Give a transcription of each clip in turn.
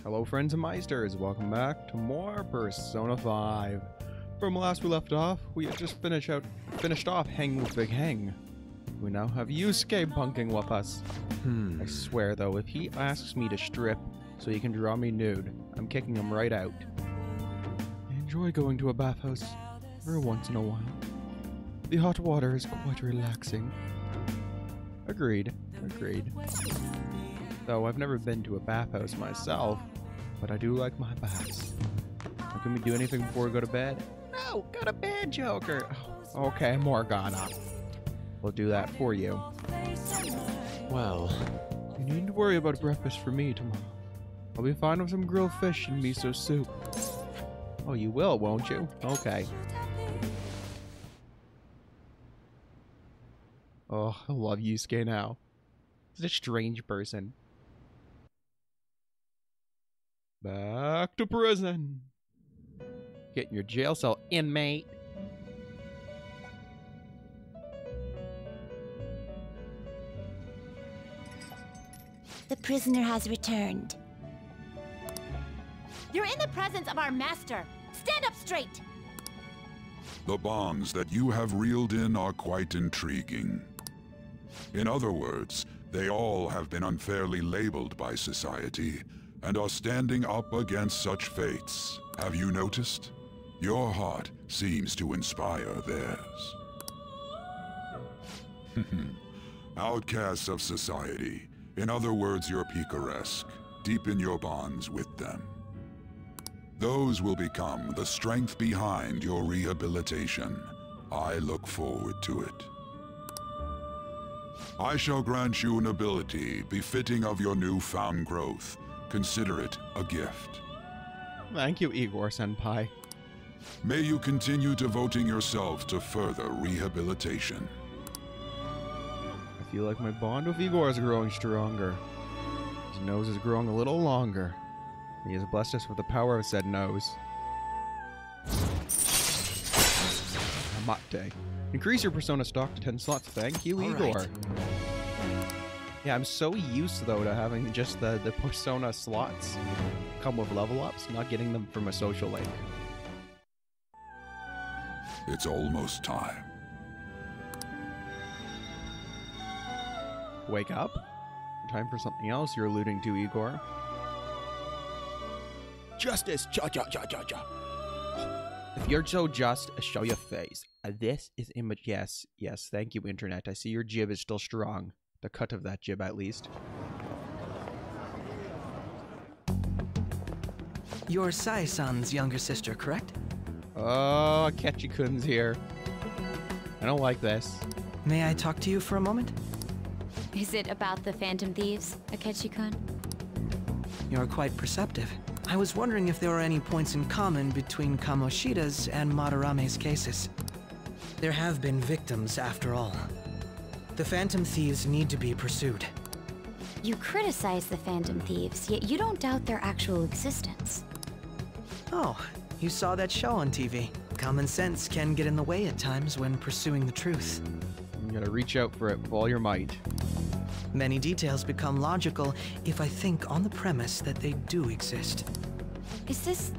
Hello friends and meisters, welcome back to more Persona 5. From last we left off, we had just finished off Hang with Big Hang. We now have Yusuke bunking with us. I swear though, if he asks me to strip so he can draw me nude, I'm kicking him right out. I enjoy going to a bathhouse every once in a while. The hot water is quite relaxing. Agreed. Though I've never been to a bathhouse myself, but I do like my baths. Now, can we do anything before we go to bed? No, go to bed, Joker. Oh, okay, Morgana. We'll do that for you. Well, you needn't to worry about breakfast for me tomorrow. I'll be fine with some grilled fish and miso soup. Oh, you will, won't you? Okay. Oh, I love Yusuke now. He's a strange person. Back to prison. Get in your jail cell, inmate. The prisoner has returned. You're in the presence of our master. Stand up straight. The bonds that you have reeled in are quite intriguing. In other words, they all have been unfairly labeled by society and are standing up against such fates. Have you noticed? Your heart seems to inspire theirs. Outcasts of society. In other words, you're picaresque. Deepen your bonds with them. Those will become the strength behind your rehabilitation. I look forward to it. I shall grant you an ability befitting of your newfound growth. Consider it a gift. Thank you, Igor-senpai. May you continue devoting yourself to further rehabilitation. I feel like my bond with Igor is growing stronger. His nose is growing a little longer. He has blessed us with the power of said nose. Amate. Increase your Persona stock to 10 slots. Thank you, Igor. Right. Yeah, I'm so used, though, to having just the Persona slots come with level ups, not getting them from a social link. It's almost time. Wake up? Time for something else you're alluding to, Igor. Justice! Cha-cha-cha-cha-cha! If you're so just, show your face. This is image. Yes, thank you, Internet. I see your jib is still strong. The cut of that jib, at least. You're Sai-san's younger sister, correct? Oh, Akechi-kun's here. I don't like this. May I talk to you for a moment? Is it about the Phantom Thieves, Akechi-kun? You're quite perceptive. I was wondering if there were any points in common between Kamoshida's and Madarame's cases. There have been victims, after all. The Phantom Thieves need to be pursued. You criticize the Phantom Thieves, yet you don't doubt their actual existence. Oh, you saw that show on TV. Common sense can get in the way at times when pursuing the truth. You gotta reach out for it with all your might. Many details become logical if I think on the premise that they do exist. Is this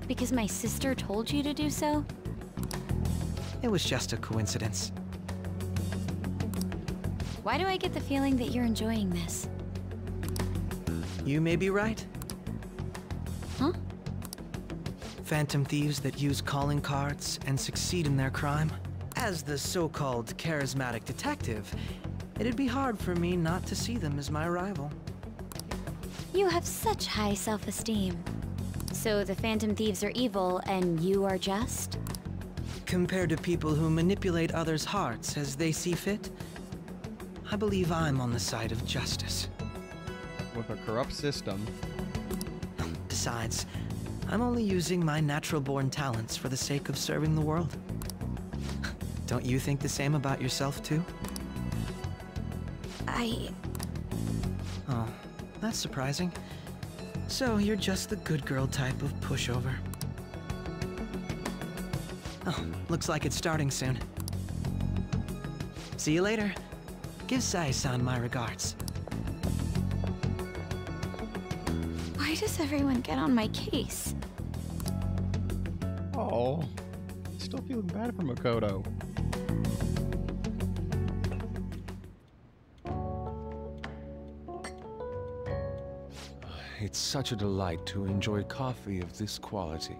because my sister told you to do so? It was just a coincidence. Why do I get the feeling that you're enjoying this? You may be right. Huh? Phantom thieves that use calling cards and succeed in their crime. As the so-called charismatic detective, it'd be hard for me not to see them as my rival. You have such high self-esteem. So the Phantom Thieves are evil and you are just? Compared to people who manipulate others' hearts as they see fit, I believe I'm on the side of justice. With a corrupt system. Besides, I'm only using my natural-born talents for the sake of serving the world. Don't you think the same about yourself, too? Oh, that's surprising. So you're just the good girl type of pushover. Oh, looks like it's starting soon. See you later. Give Sai-san my regards. Why Why does everyone get on my case? Oh, still feeling bad for Makoto. It's such a delight to enjoy coffee of this quality.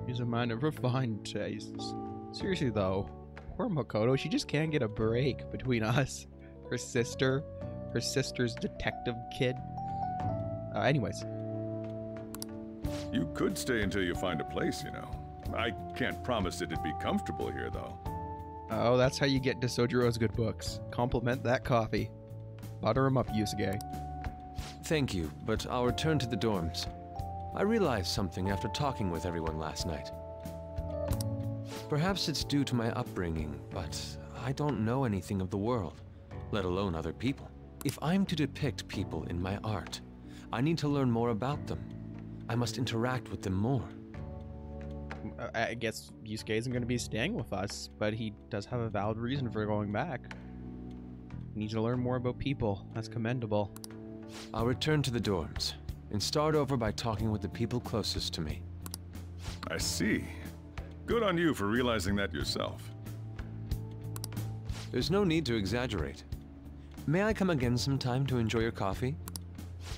He's a man of refined tastes. Seriously though, poor Makoto, she just can't get a break between us, her sister's detective kid. Anyways. You could stay until you find a place, you know. I can't promise it'd be comfortable here, though. Oh, that's how you get into Sojiro's good books. Compliment that coffee. Butter him up, Yusuke. Thank you, but I'll return to the dorms. I realized something after talking with everyone last night. Perhaps it's due to my upbringing, but I don't know anything of the world, let alone other people. If I'm to depict people in my art, I need to learn more about them. I must interact with them more. I guess Yusuke isn't going to be staying with us, but he does have a valid reason for going back. He needs to learn more about people. That's commendable. I'll return to the dorms and start over by talking with the people closest to me. I see. Good on you for realizing that yourself. There's no need to exaggerate. May I come again sometime to enjoy your coffee?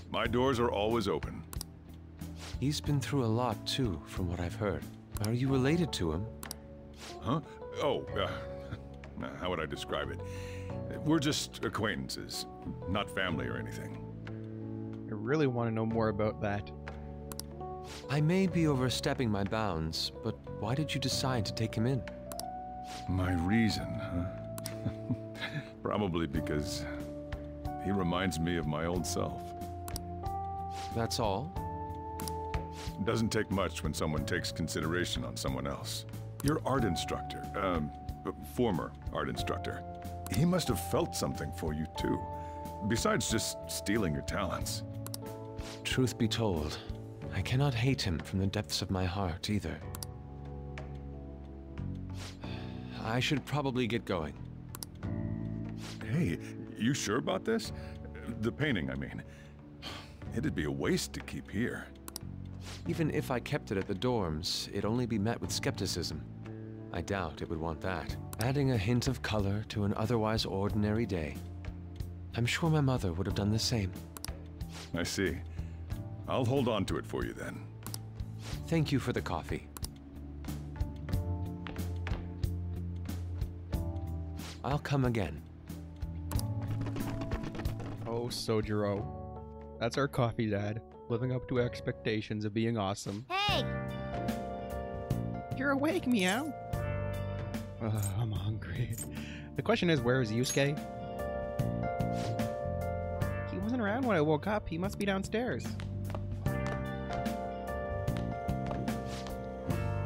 My doors are always open. He's been through a lot, too, from what I've heard. Are you related to him? Huh? Oh, how would I describe it? We're just acquaintances, not family or anything. I really want to know more about that. I may be overstepping my bounds, but why did you decide to take him in? My reason, huh? Probably because he reminds me of my old self. That's all? Doesn't take much when someone takes consideration on someone else. Your art instructor, former art instructor, he must have felt something for you too, besides just stealing your talents. Truth be told, I cannot hate him from the depths of my heart either. I should probably get going. Hey, you sure about this? The painting, I mean. It'd be a waste to keep here. Even if I kept it at the dorms, it'd only be met with skepticism. I doubt it would want that. Adding a hint of color to an otherwise ordinary day. I'm sure my mother would have done the same. I see. I'll hold on to it for you then. Thank you for the coffee. I'll come again. Oh, Sojiro. That's our coffee dad, living up to expectations of being awesome. Hey! You're awake, meow. I'm hungry. The question is, where is Yusuke? He wasn't around when I woke up. He must be downstairs.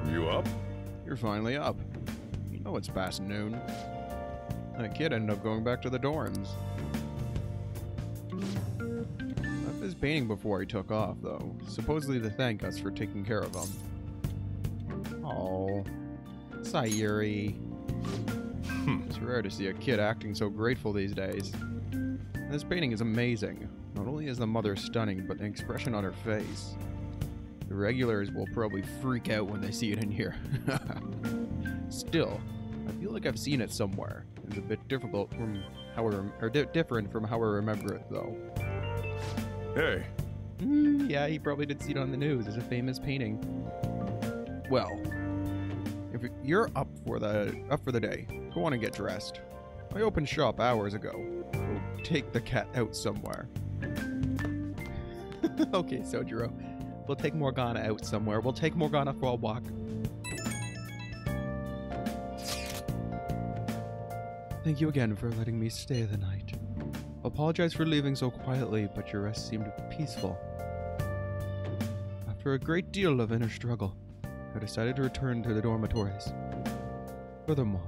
You up? You're finally up. You know it's past noon. That kid ended up going back to the dorms. Left his painting before he took off, though. Supposedly to thank us for taking care of him. Oh, Sayuri. It's rare to see a kid acting so grateful these days. This painting is amazing. Not only is the mother stunning, but the expression on her face. The regulars will probably freak out when they see it in here. Still, I feel like I've seen it somewhere. It's a bit difficult from how different from how I remember it, though. Hey. Yeah, he probably did see it on the news. It's a famous painting. Well, if you're up for the day, go on and get dressed. I opened shop hours ago. Go take the cat out somewhere. Okay, Sojiro. We'll take Morgana out somewhere. We'll take Morgana for a walk. Thank you again for letting me stay the night. Apologize for leaving so quietly, but your rest seemed peaceful. After a great deal of inner struggle, I decided to return to the dormitories. Furthermore,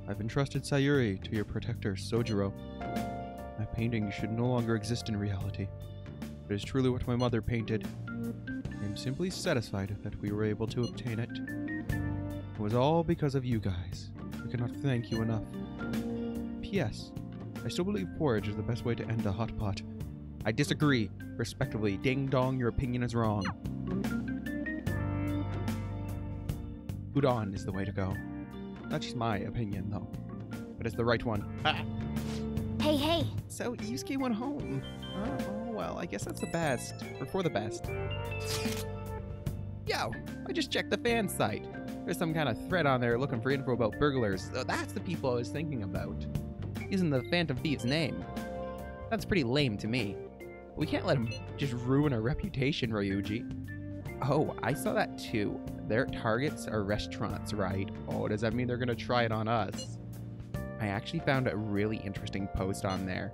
I've entrusted Sayuri to your protector, Sojiro. My painting should no longer exist in reality. It is truly what my mother painted. I am simply satisfied that we were able to obtain it. It was all because of you guys. I cannot thank you enough. P.S. I still believe porridge is the best way to end a hot pot. I disagree. Respectively, ding dong, your opinion is wrong. Udon is the way to go. That's just my opinion, though. But it's the right one. Ah! Hey, hey. So, Yusuke went home. Oh, well, I guess that's the best. Or for the best. Yo, I just checked the fan site. There's some kind of thread on there looking for info about burglars. So that's the people I was thinking about. Using the Phantom Thief's name. That's pretty lame to me. We can't let him just ruin our reputation, Ryuji. Oh, I saw that too. Their targets are restaurants, right? Oh, does that mean they're gonna try it on us? I actually found a really interesting post on there.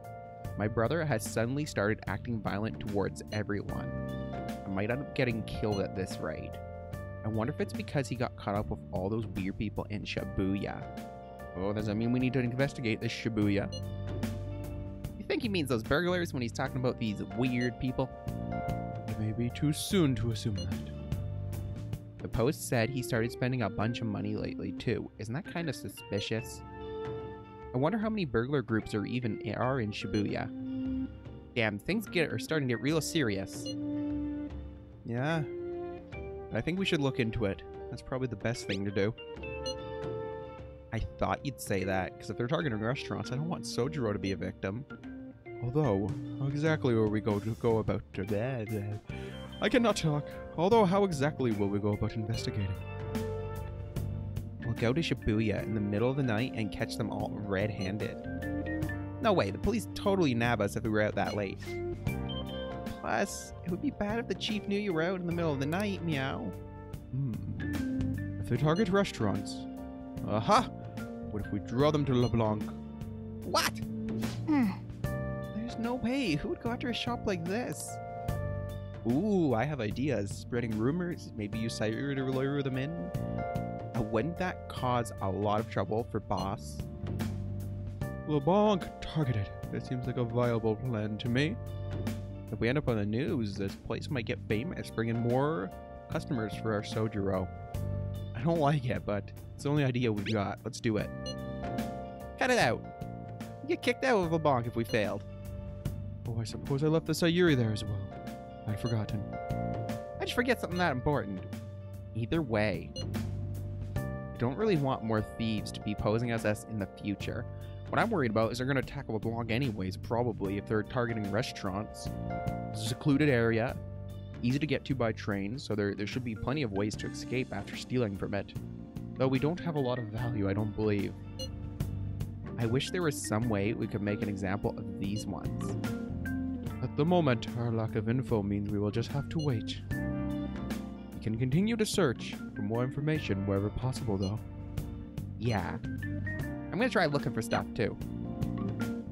My brother has suddenly started acting violent towards everyone. I might end up getting killed at this rate. I wonder if it's because he got caught up with all those weird people in Shibuya. Oh, does that mean we need to investigate this Shibuya? You think he means those burglars when he's talking about these weird people? It may be too soon to assume that. The post said he started spending a bunch of money lately too. Isn't that kind of suspicious? I wonder how many burglar groups are in Shibuya. Damn, things are starting to get real serious. Yeah. I think we should look into it. That's probably the best thing to do. I thought you'd say that, because if they're targeting restaurants, I don't want Sojiro to be a victim. Although, how exactly will we go about that? I cannot talk. Although, how exactly will we go about investigating? We'll go to Shibuya in the middle of the night and catch them all red-handed. No way, the police totally nab us if we were out that late. Plus, it would be bad if the chief knew you were out in the middle of the night, meow. If they target restaurants... Aha! What if we draw them to LeBlanc? What? There's no way. Who would go after a shop like this? Ooh, I have ideas. Spreading rumors. Maybe you Sayer to lure them in. Wouldn't that cause a lot of trouble for Boss? LeBlanc targeted. That seems like a viable plan to me. If we end up on the news, this place might get famous, bringing more customers for our Sojiro. I don't like it, but it's the only idea we've got. Let's do it. Cut it out. We get kicked out of LeBlanc if we failed. Oh, I suppose I left the Sayuri there as well. I'd forgotten. I just forget something that important. Either way, I don't really want more thieves to be posing as us in the future. What I'm worried about is they're going to attack LeBlanc anyways, probably, if they're targeting restaurants. It's a secluded area, easy to get to by train, so there should be plenty of ways to escape after stealing from it. Though we don't have a lot of value, I don't believe. I wish there was some way we could make an example of these ones. At the moment, our lack of info means we will just have to wait. We can continue to search for more information wherever possible, though. Yeah. I'm gonna try looking for stuff, too.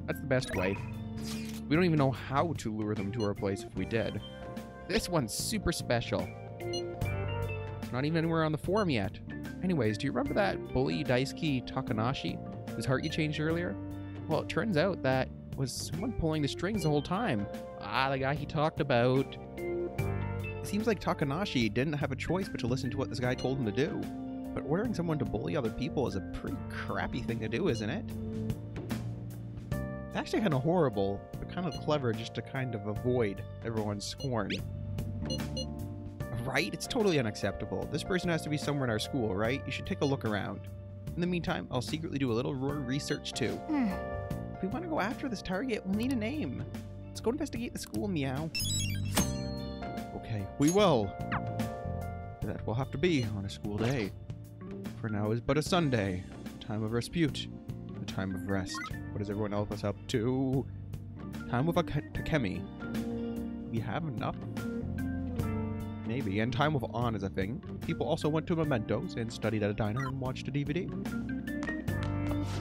That's the best way. We don't even know how to lure them to our place if we did. This one's super special. It's not even anywhere on the forum yet. Anyways, do you remember that bully Daisuke Takanashi, whose heart you changed earlier? Well, it turns out that was someone pulling the strings the whole time. The guy he talked about. It seems like Takanashi didn't have a choice but to listen to what this guy told him to do. But ordering someone to bully other people is a pretty crappy thing to do, isn't it? It's actually kind of horrible, but kind of clever just to kind of avoid everyone's scorn. Right? It's totally unacceptable. This person has to be somewhere in our school, right? You should take a look around. In the meantime, I'll secretly do a little research too. If we want to go after this target, we'll need a name. Let's go investigate the school, meow. Okay, we will. That will have to be on a school day. For now is but a Sunday, a time of respite, a time of rest. What is everyone else up to? Time with a Takemi. We have enough? Maybe, and time with on is a thing. People also went to Mementos and studied at a diner and watched a DVD.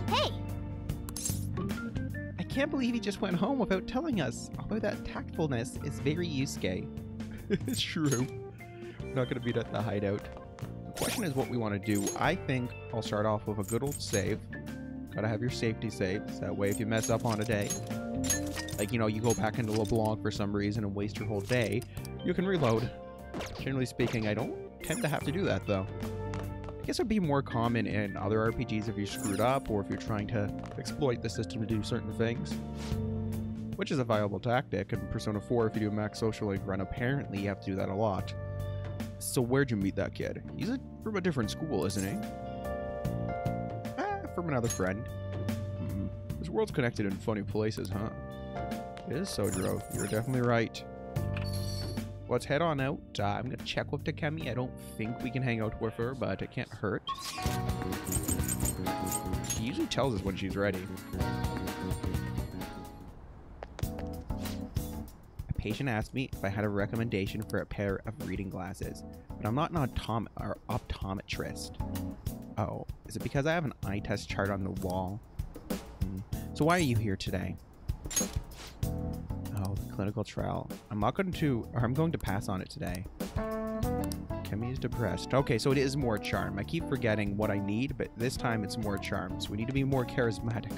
Hey! I can't believe he just went home without telling us. Although that tactfulness is very Yusuke. It's true. We're not going to beat at the hideout. The question is what we want to do. I think I'll start off with a good old save. Gotta have your safety saves. That way if you mess up on a day, like, you know, you go back into LeBlanc for some reason and waste your whole day, you can reload. Generally speaking, I don't tend to have to do that, though. I guess it would be more common in other RPGs if you screwed up or if you're trying to exploit the system to do certain things. which is a viable tactic. In Persona 4, if you do a max social link run, apparently you have to do that a lot. So where'd you meet that kid? He's from a different school, isn't he? From another friend. This world's connected in funny places, huh? It is, Sojiro. You're definitely right. Let's head on out. I'm gonna check with Takemi. I don't think we can hang out with her, but it can't hurt. She usually tells us when she's ready. A patient asked me if I had a recommendation for a pair of reading glasses, but I'm not an optometrist. Oh, is it because I have an eye test chart on the wall? So why are you here today? Oh, the clinical trial. I'm going to pass on it today. Kemi is depressed. Okay, so it is more charm. I keep forgetting what I need, but this time it's more charm. So we need to be more charismatic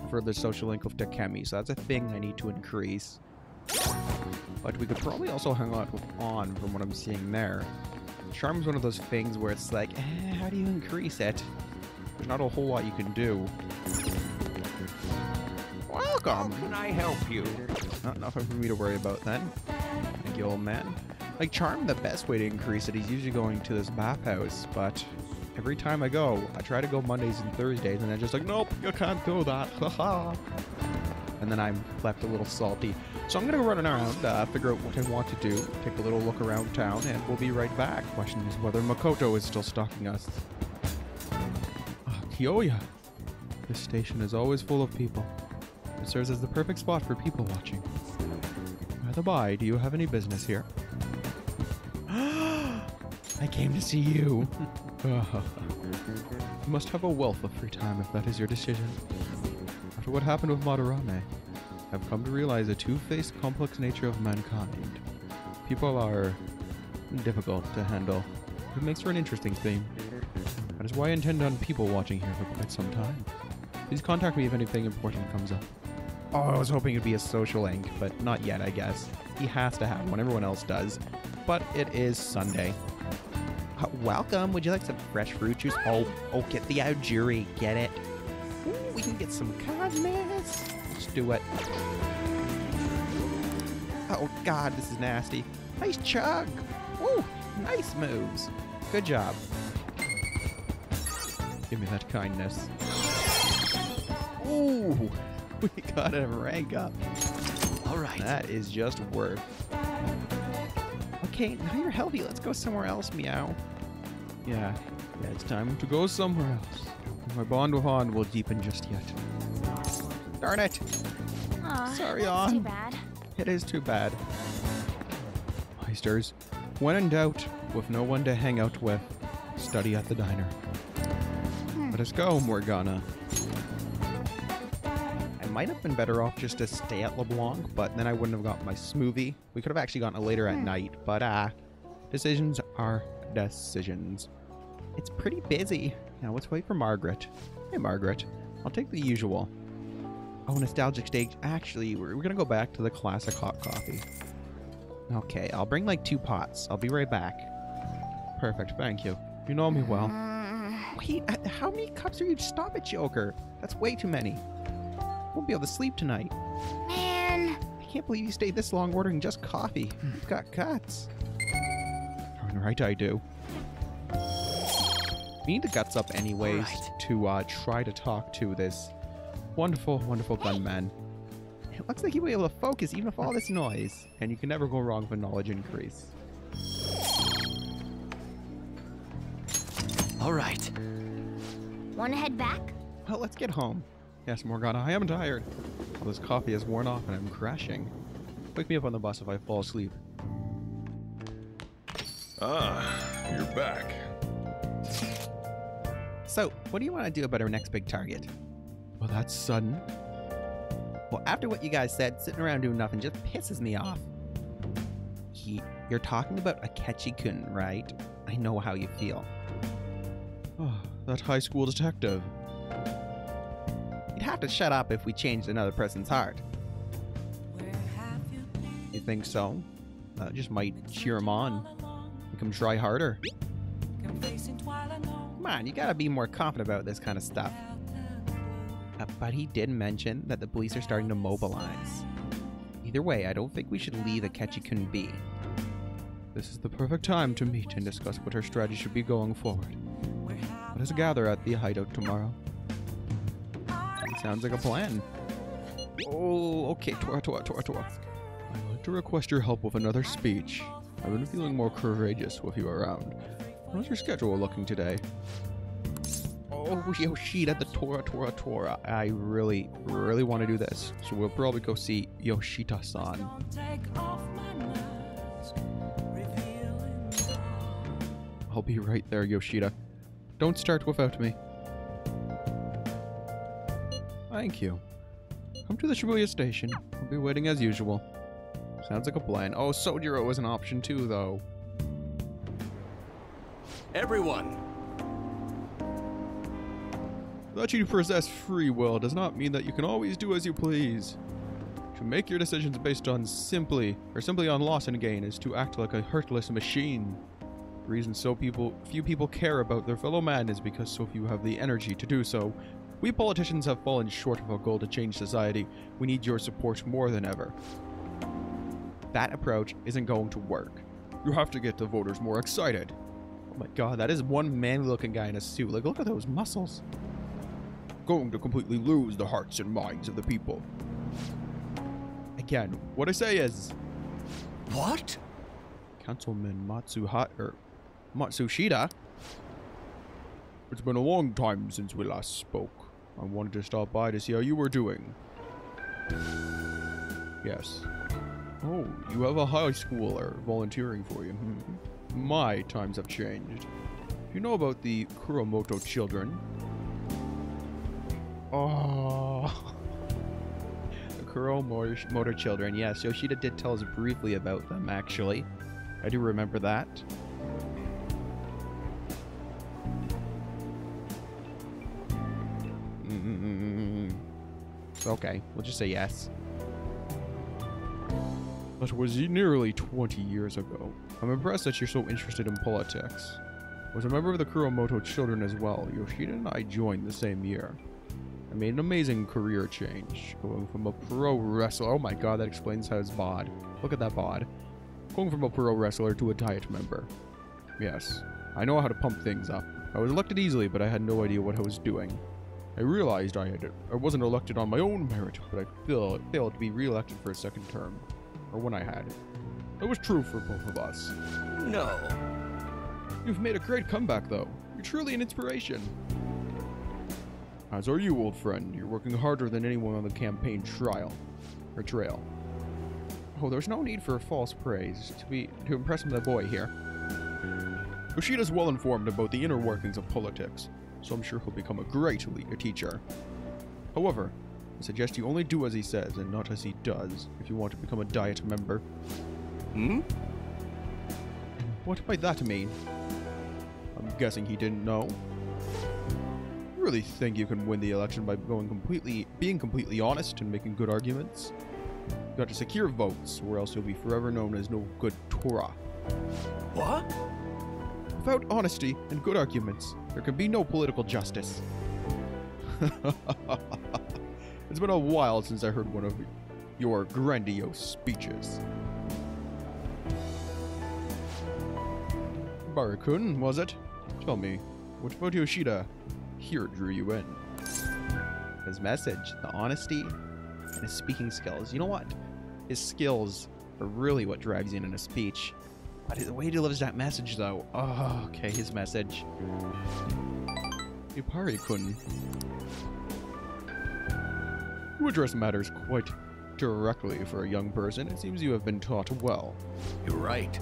for the social link of Takemi. So that's a thing I need to increase. But we could probably also hang out with On from what I'm seeing there. Charm is one of those things where it's like, how do you increase it? There's not a whole lot you can do. Welcome! How can I help you? Not nothing for me to worry about then. Thank you, old man. Like, Charm, the best way to increase it, he's usually going to this bathhouse, but every time I go, I try to go Mondays and Thursdays, and they're just like, nope, you can't do that, haha. And then I'm left a little salty. So I'm gonna go running around, figure out what I want to do, take a little look around town, and we'll be right back. Question is whether Makoto is still stalking us. Kyoya. This station is always full of people. It serves as the perfect spot for people watching. By the by, do you have any business here? I came to see you. You must have a wealth of free time if that is your decision. After what happened with Madarame, I've come to realize the two-faced, complex nature of mankind. People are difficult to handle. It makes for an interesting theme. That is why I intend on people watching here for quite some time. Please contact me if anything important comes up. Oh, I was hoping it'd be a social link, but not yet, I guess. He has to have one, everyone else does. But it is Sunday. Welcome, would you like some fresh fruit juice? Oh, get the Aojiri, get it? Ooh, we can get some kindness. Let's do it. Oh god, this is nasty. Nice chug. Ooh, nice moves. Good job. Give me that kindness. Ooh, we got a rank up. All right. That is just worth. Okay, now you're healthy. Let's go somewhere else, meow. Yeah, it's time to go somewhere else. My bond with On will deepen just yet. Darn it! Aw, Sorry, that's On. too bad. It is too bad. Heisters, when in doubt, with no one to hang out with, study at the diner. Let us go, Morgana. I might have been better off just to stay at LeBlanc, but then I wouldn't have got my smoothie. We could have actually gotten it later at night, but decisions are decisions. It's pretty busy. Now let's wait for Margaret. Hey, Margaret. I'll take the usual. Oh, nostalgic stage. Actually, we're gonna go back to the classic hot coffee. Okay, I'll bring like 2 pots. I'll be right back. Perfect, thank you. You know me well. Wait, how many cups are you? Stop it, Joker. That's way too many. Won't be able to sleep tonight. Man. I can't believe you stayed this long ordering just coffee. You've got guts. Darn right I do. We need the guts up anyways to try to talk to this wonderful, wonderful gunman. It looks like he will be able to focus even with all this noise. And you can never go wrong with a knowledge increase. All right. Wanna head back? Well, let's get home. Yes, Morgana, I am tired. All this coffee has worn off and I'm crashing. Wake me up on the bus if I fall asleep. Ah, you're back. So, what do you want to do about our next big target? Well, that's sudden. Well, after what you guys said, sitting around doing nothing just pisses me off. You're talking about Akechi-kun, right? I know how you feel. Oh, that high school detective. You'd have to shut up if we changed another person's heart. You think so? That just might cheer him on. Make him try harder. Come on, you gotta be more confident about this kind of stuff. But he did mention that the police are starting to mobilize. Either way, I don't think we should leave Akechi-kun be. This is the perfect time to meet and discuss what our strategy should be going forward. Let us gather at the hideout tomorrow. Sounds like a plan. Oh, okay, Tora. I'd like to request your help with another speech. I've been feeling more courageous with you around. How's your schedule looking today? Oh, Yoshida, the Tora. I really want to do this. So we'll probably go see Yoshida-san. I'll be right there, Yoshida. Don't start without me. Thank you. Come to the Shibuya station. I'll be waiting as usual. Sounds like a plan. Oh, Sojiro is an option too, though. Everyone! That you possess free will does not mean that you can always do as you please. To make your decisions based on simply on loss and gain is to act like a heartless machine. The reason few people care about their fellow man is because so few have the energy to do so. We politicians have fallen short of our goal to change society. We need your support more than ever. That approach isn't going to work. You have to get the voters more excited. Oh my god, that is one manly-looking guy in a suit. Like, look at those muscles. Going to completely lose the hearts and minds of the people. Again, what I say is... What? Councilman Matsushita? It's been a long time since we last spoke. I wanted to stop by to see how you were doing. Yes. Oh, you have a high schooler volunteering for you. My times have changed. Do you know about the Kuromoto children? Oh. The Kuromoto children. Yes, Yoshida did tell us briefly about them, actually. I do remember that. Okay, we'll just say yes. That was nearly 20 years ago. I'm impressed that you're so interested in politics. I was a member of the Kuromoto children as well. Yoshida and I joined the same year. I made an amazing career change, going from a pro wrestler. Oh my god, that explains how it's bod. Look at that bod. Going from a pro wrestler to a diet member. Yes, I know how to pump things up. I was elected easily, but I had no idea what I was doing. I realized I wasn't elected on my own merit, but I failed to be re-elected for a second term. Or when I had. That was true for both of us. No. You've made a great comeback, though. You're truly an inspiration. As are you, old friend. You're working harder than anyone on the campaign trail. Oh, there's no need for false praise to impress my boy here. Yoshida's well informed about the inner workings of politics, so I'm sure he'll become a great teacher. However, I suggest you only do as he says and not as he does if you want to become a diet member. Hmm? What might that mean? I'm guessing he didn't know. You really think you can win the election by being completely honest and making good arguments? You got to secure votes, or else you'll be forever known as no good Torah. What? Without honesty and good arguments, there can be no political justice. It's been a while since I heard one of your grandiose speeches. Barakun, was it? Tell me, what about Yoshida here drew you in? His message, the honesty, and his speaking skills. You know what? His skills are really what drives you in a speech. But the way he delivers that message, though. Oh, okay, his message. Ipari-kun. You address matters quite directly for a young person. It seems you have been taught well. You're right.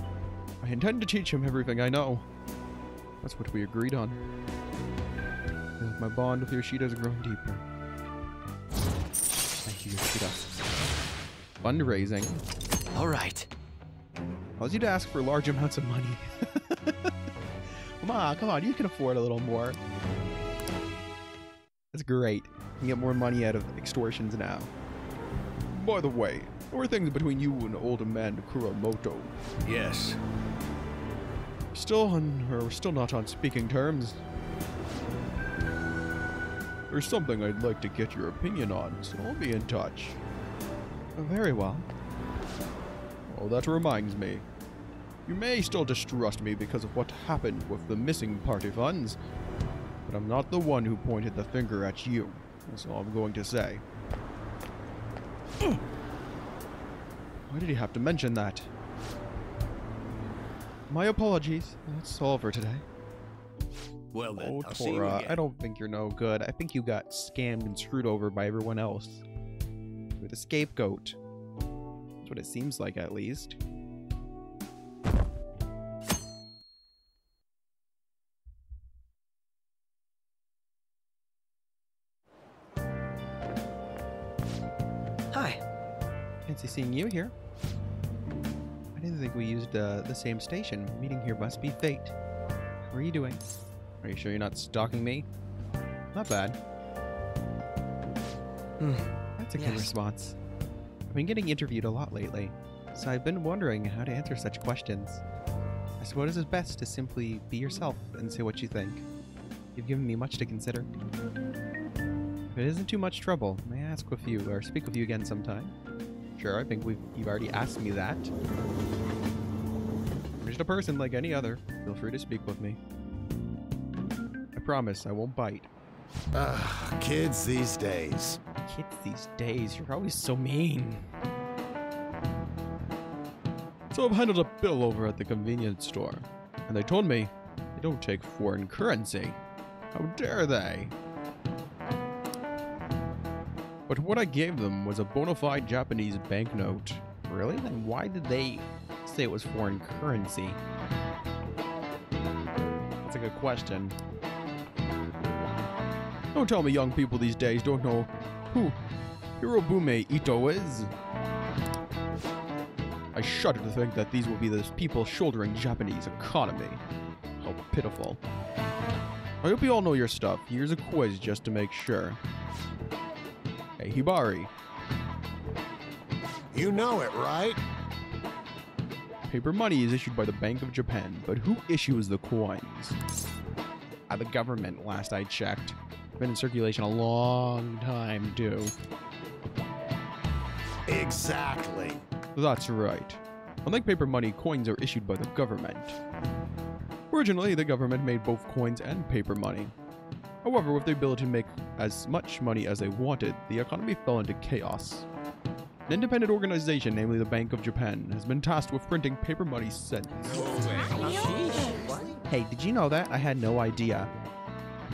I intend to teach him everything I know. That's what we agreed on. My bond with Yoshida has grown deeper. Thank you, Yoshida. Fundraising. All right. Allows you to ask for large amounts of money. Come on, you can afford a little more. That's great. You can get more money out of extortions now. By the way, there were things between you and old man Kuromoto. Yes. We're still not on speaking terms. There's something I'd like to get your opinion on, so I'll be in touch. Very well. Oh, that reminds me. You may still distrust me because of what happened with the missing party funds, but I'm not the one who pointed the finger at you. That's all I'm going to say. Why did he have to mention that? My apologies. That's all for today. Well then, Oh, I'll see you Tora, again. I don't think you're no good. I think you got scammed and screwed over by everyone else. You're the scapegoat. That's what it seems like, at least. Hi. Fancy seeing you here. I didn't think we used the same station. Meeting here must be fate. How are you doing? Are you sure you're not stalking me? Not bad. That's a good Yes. response. I've been getting interviewed a lot lately, so I've been wondering how to answer such questions. I suppose it's best to simply be yourself and say what you think. You've given me much to consider. If it isn't too much trouble, may I ask with you or speak with you again sometime? Sure, I think you've already asked me that. I'm just a person like any other. Feel free to speak with me. I promise I won't bite. Kids these days. Kids these days, you're always so mean. So I've handled a bill over at the convenience store, and they told me they don't take foreign currency. How dare they? But what I gave them was a bona fide Japanese banknote. Really? Then why did they say it was foreign currency? That's a good question. Don't tell me young people these days don't know who Hirobume Ito is. I shudder to think that these will be the people shouldering Japanese economy. How pitiful. I hope you all know your stuff. Here's a quiz just to make sure. Hey, Hibari. You know it, right? Paper money is issued by the Bank of Japan, but who issues the coins? The government, last I checked. Been in circulation a long time, too. Exactly. That's right. Unlike paper money, coins are issued by the government. Originally, the government made both coins and paper money. However, with the ability to make as much money as they wanted, the economy fell into chaos. An independent organization, namely the Bank of Japan, has been tasked with printing paper money since. Hey, did you know that? I had no idea.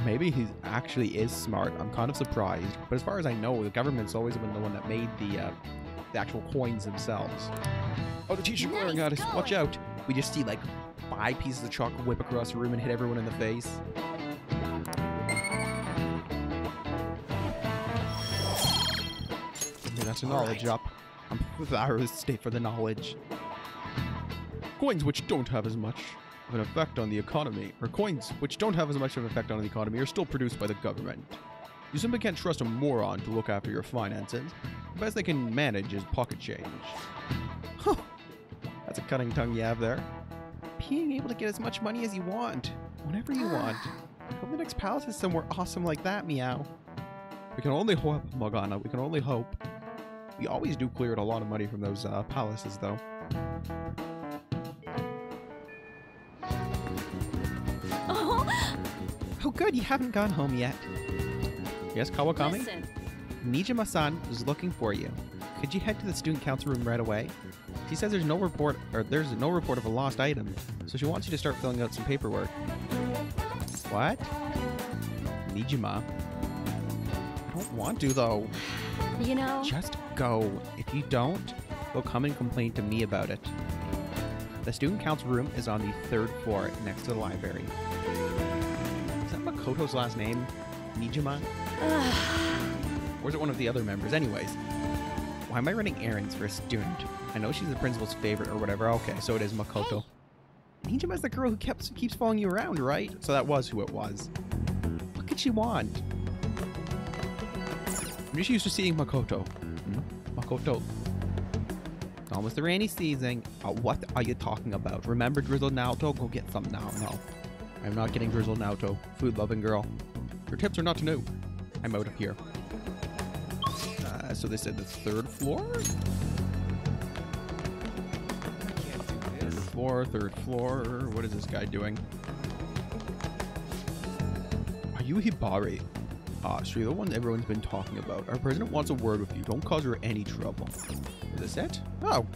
Maybe he actually is smart. I'm kind of surprised. But as far as I know, the government's always been the one that made the actual coins themselves. Oh, the teacher's glaring at us. Watch out. We just see like 5 pieces of chalk whip across the room and hit everyone in the face. Okay, that's a knowledge up. I'm sorry to state for the knowledge. Coins which don't have as much of an effect on the economy, or coins which don't have as much of an effect on the economy, are still produced by the government. You simply can't trust a moron to look after your finances. The best they can manage is pocket change. Huh. That's a cutting tongue you have there. Being able to get as much money as you want, whenever you want. I hope the next palace is somewhere awesome like that, Meow. We can only hope, Morgana. We can only hope. We always do clear out a lot of money from those palaces, though. Oh, good. You haven't gone home yet. Yes, Kawakami? Listen, Nijima-san is looking for you. Could you head to the student council room right away? She says there's no report of a lost item, so she wants you to start filling out some paperwork. What? Nijima? I don't want to, though. you know, Just go. If you don't, they'll come and complain to me about it. The student council room is on the 3rd floor next to the library. Is that Makoto's last name? Nijima? Or is it one of the other members? Anyways, why am I running errands for a student? I know she's the principal's favorite or whatever. Okay, so it is Makoto. Nijima's the girl who keeps following you around, right? So that was who it was. What could she want? I'm just used to seeing Makoto. Makoto. It's almost the rainy season. What are you talking about? Remember Drizzle Naoto? Go get some now. No. I'm not getting Drizzle Naoto. Food-loving girl. Your tips are not new. I'm out of here. So they said the 3rd floor? floor, third floor. What is this guy doing? Are you Hibari? Ah, so you're the one everyone's been talking about. Our president wants a word with you. Don't cause her any trouble. Is this it? Oh,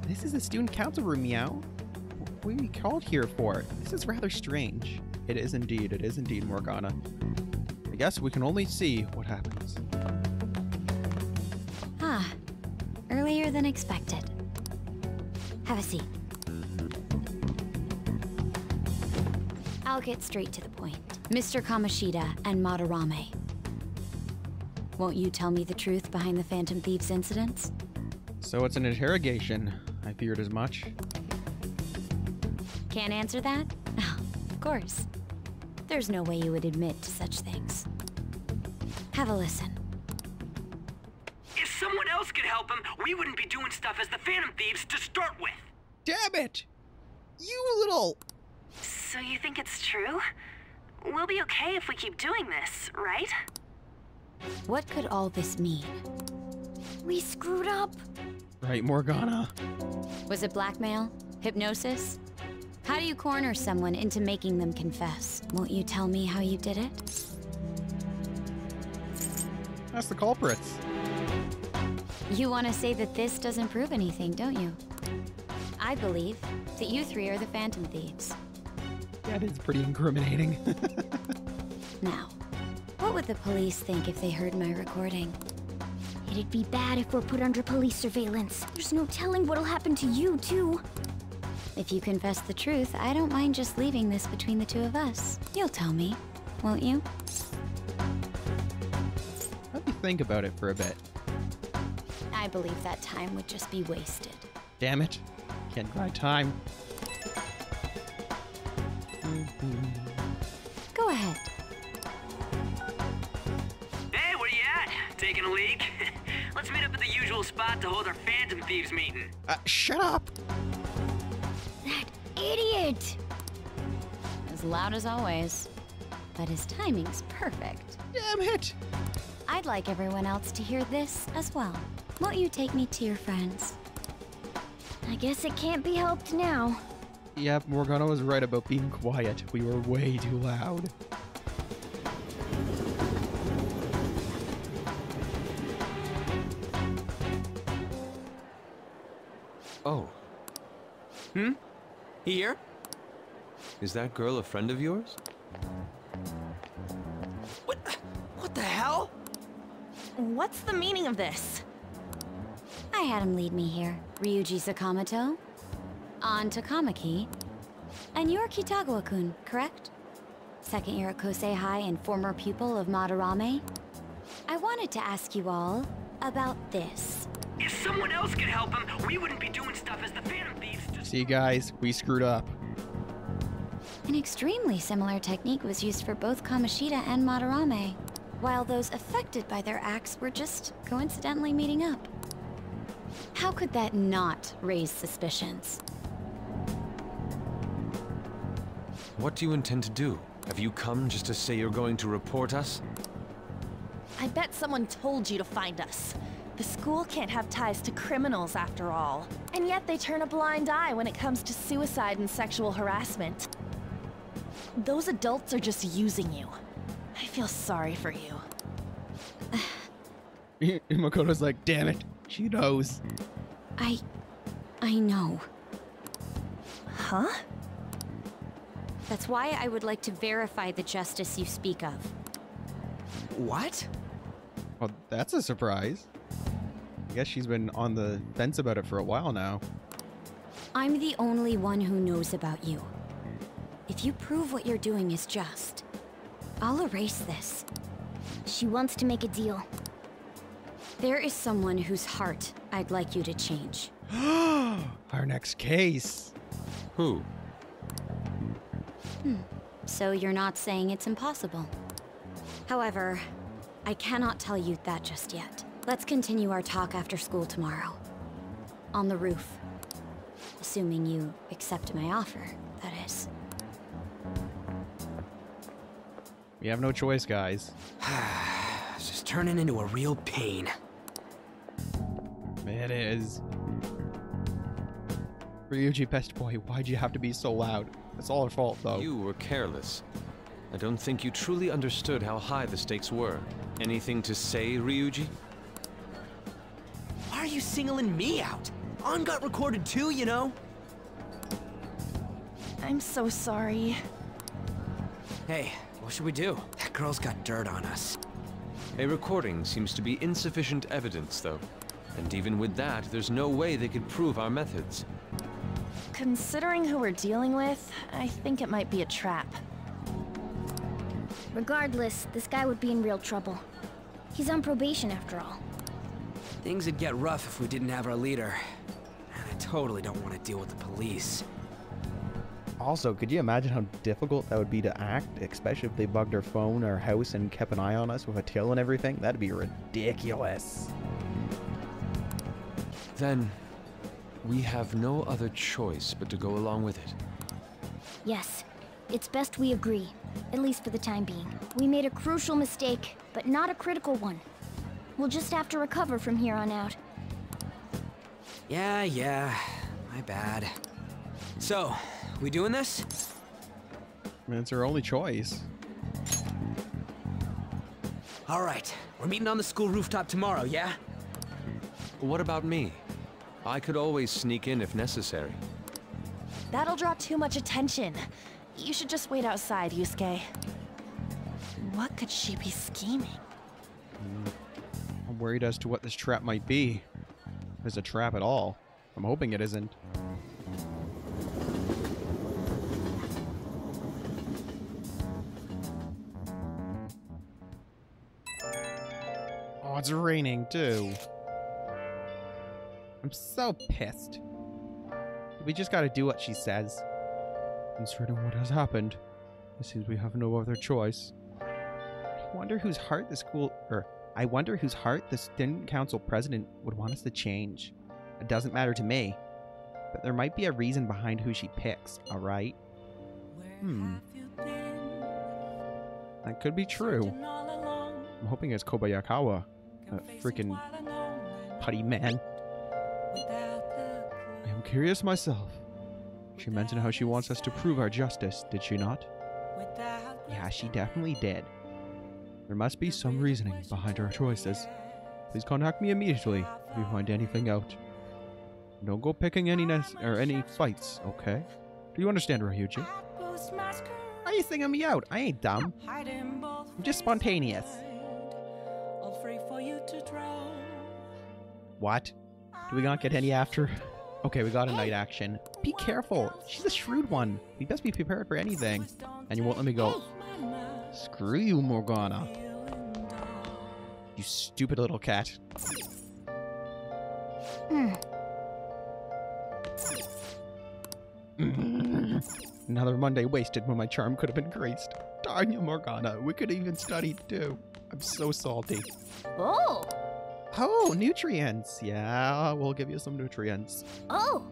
this is the student council room, Meow. What are you called here for? This is rather strange. It is indeed, Morgana. I guess we can only see what happens. Ah, earlier than expected. Have a seat. I'll get straight to the point. Mr. Kamoshida and Madarame. Won't you tell me the truth behind the Phantom Thieves incidents? So it's an interrogation. I feared as much. Can't answer that? Of course. There's no way you would admit to such things. Have a listen. If someone else could help him, we wouldn't be doing stuff as the Phantom Thieves to start with. Damn it! You little... So you think it's true? We'll be okay if we keep doing this, right? What could all this mean? We screwed up. Right, Morgana? Was it blackmail? Hypnosis? How do you corner someone into making them confess? Won't you tell me how you did it? That's the culprits. You want to say that this doesn't prove anything, don't you? I believe that you three are the Phantom Thieves. That is pretty incriminating. Now, what would the police think if they heard my recording? It'd be bad if we're put under police surveillance. There's no telling what'll happen to you, too. If you confess the truth, I don't mind just leaving this between the two of us. You'll tell me, won't you? Let me think about it for a bit. I believe that time would just be wasted. Damn it. Can't buy time. Go ahead. Hey, where you at? Taking a leak? Let's meet up at the usual spot to hold our Phantom Thieves meeting. Shut up! That idiot! As loud as always. But his timing's perfect. Damn it! I'd like everyone else to hear this as well. Won't you take me to your friends? I guess it can't be helped now. Yep, Morgana was right about being quiet. We were way too loud. Oh. Here? Is that girl a friend of yours? What the hell? What's the meaning of this? I had him lead me here. Ryuji Sakamoto, on Takamaki, and you're Kitagawa-kun, correct? Second year at Kosei High and former pupil of Madarame. I wanted to ask you all about this. If someone else could help him, we wouldn't be doing stuff as the Phantom Thieves to... See, guys, we screwed up. An extremely similar technique was used for both Kamoshida and Madarame, while those affected by their acts were just coincidentally meeting up. How could that not raise suspicions? What do you intend to do? Have you come just to say you're going to report us? I bet someone told you to find us. The school can't have ties to criminals after all. And yet they turn a blind eye when it comes to suicide and sexual harassment. Those adults are just using you. I feel sorry for you. Makoto's like, damn it, she knows. I know. Huh? That's why I would like to verify the justice you speak of. What? Well, that's a surprise. I guess she's been on the fence about it for a while now. I'm the only one who knows about you. If you prove what you're doing is just, I'll erase this. She wants to make a deal. There is someone whose heart I'd like you to change. Our next case. Who? So you're not saying it's impossible. However, I cannot tell you that just yet. Let's continue our talk after school tomorrow. On the roof. Assuming you accept my offer, that is. We have no choice, guys. It's just turning into a real pain. It is. Ryuji, best boy, why'd you have to be so loud? It's all our fault, though. You were careless. I don't think you truly understood how high the stakes were. Anything to say, Ryuji? Why are you singling me out? On got recorded too, you know? I'm so sorry. Hey, what should we do? That girl's got dirt on us. A recording seems to be insufficient evidence, though. And even with that, there's no way they could prove our methods. Considering who we're dealing with, I think it might be a trap. Regardless, this guy would be in real trouble. He's on probation after all. Things would get rough if we didn't have our leader. And I totally don't want to deal with the police. Also, could you imagine how difficult that would be to act, especially if they bugged our phone, our house, and kept an eye on us with a tail and everything? That'd be ridiculous. Then, we have no other choice but to go along with it. Yes, it's best we agree, at least for the time being. We made a crucial mistake, but not a critical one. We'll just have to recover from here on out. Yeah, my bad. So, we doing this? I mean, it's our only choice. All right, we're meeting on the school rooftop tomorrow, yeah? What about me? I could always sneak in if necessary. That'll draw too much attention. You should just wait outside, Yusuke. What could she be scheming? I'm worried as to what this trap might be. If it's a trap at all. I'm hoping it isn't. Oh, it's raining too. I'm so pissed. We just gotta do what she says. Considering what has happened, it seems we have no other choice. I wonder whose heart the student council president would want us to change. It doesn't matter to me, but there might be a reason behind who she picks, alright? That could be true. I'm hoping it's Kobayakawa, a freaking putty man. I am curious myself. She mentioned how she wants us to prove our justice, did she not? Yeah, she definitely did. There must be some reasoning behind our choices. Please contact me immediately if you find anything out. Don't go picking any fights, okay? Do you understand, Ryuji? Why are you singing me out? I ain't dumb. I'm just spontaneous. What? Do we not get any after? Okay, we got a night action. Be careful. She's a shrewd one. We best be prepared for anything. And you won't let me go. Screw you, Morgana. You stupid little cat. Another Monday wasted when my charm could have been graced. Darn you, Morgana. We could have even studied too. I'm so salty. Oh, nutrients. Yeah, we'll give you some nutrients. Oh!